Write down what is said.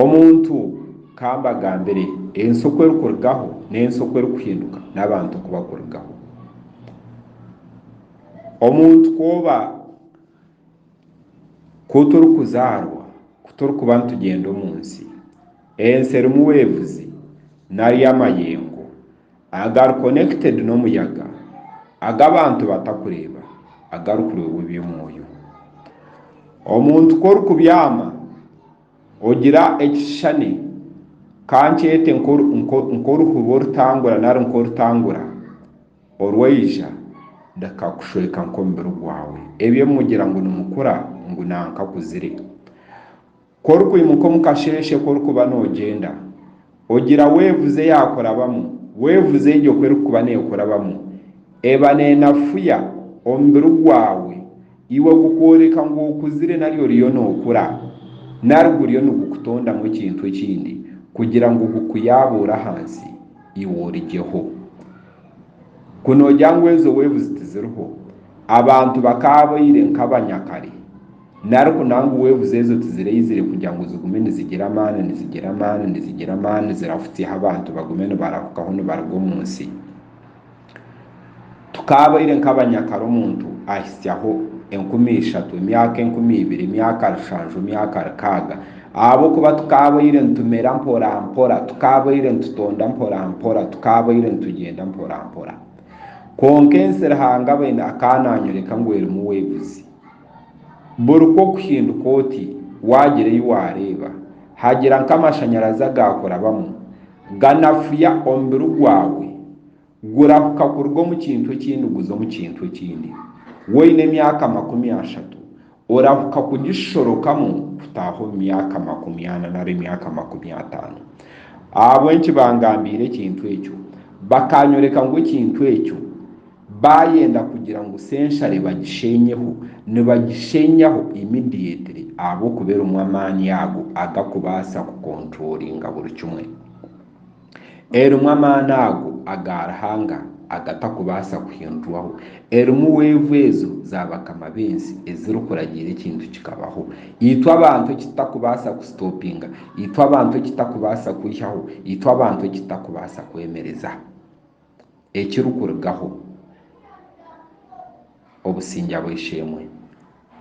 omuntu kambagambire ensoko erukurugaho n'ensoko erukuhinduka n'abantu kubakurugaho. Omuntu koba kuturukuzarwa kuturukuba ntugenda omunsi ensi erimu wevuzi nari amayengo agari connected n'omuyaga ag'abantu batakureba agarukureeba eby'omwoyo. Omuntu korukubyama ogira ekishishani kankyete nkoruhu rworutangura nari nkorutangura orwaija ndakakushweka nkomubiri gwawe ebyo mugira ngo nimukura ngo nanka kuzire. Korukwimuka omukasheshe korukuba nogenda ogira wevuze yakorabamu wevuze egyo kwerukuba nekorabamu eba nenafuya omubiri gwawe iwe gukworeka ngo okuzire naryo riyo nokura narwo riyo nigukutondamu ekintu ekindi kugira ngo gukuyabura hansi iwe origeho. Kunogira ngu ezo wevuzi tiziriho abantu bakabaire nk'abanyakare nariko nangu wevuze ezo tizireizire kugira ngo zigume nizigira amaani zirafutiyeho abantu bagume nibarahukaho nibaruga omunsi. Tukabaire nk'abanyakare omuntu ahisyaho 30,000 emyaka 20,000 emyaka 7 emyaka 6 abo kuba tukabaire ntumera mpora mpora tukabaire ntutonda mpora mpora tukabaire ntugenda mpora mpora konka ensi Ruhanga baine akananyoreka ngu erimu wevuzi buri ko kuhinduka oti wagireyo wareba hagira nk'amashanyarazi agakorabamu ganafuya omubiri gwawe gurahuka kuruga mu kintu ekindi guza mu kintu ekindi woine emyaka 30 orahuka kugishorokamu kutaho emyaka 40 nari emyaka 50. Abo enki bangambire ekintu ekyo bakanyoreka ngu ekintu ekyo bayenda kugira ngu senshare bagishenyeho nibagishenyaho immediately abo kubera omwamaani ago agakubasa kukontrolinga buri kimwe erimu amaani ago agarahanga agatakubasa kuhindurwaho erimu wevu ezo zabakama bensi ezirukuragira ekintu kikabaho itwa abantu ekitakubasa kustopinga itwa abantu ekitakubasa kwihaho itwa abantu ekitakubasa kwemereza ekirukurugaho obusinja bwishemwe.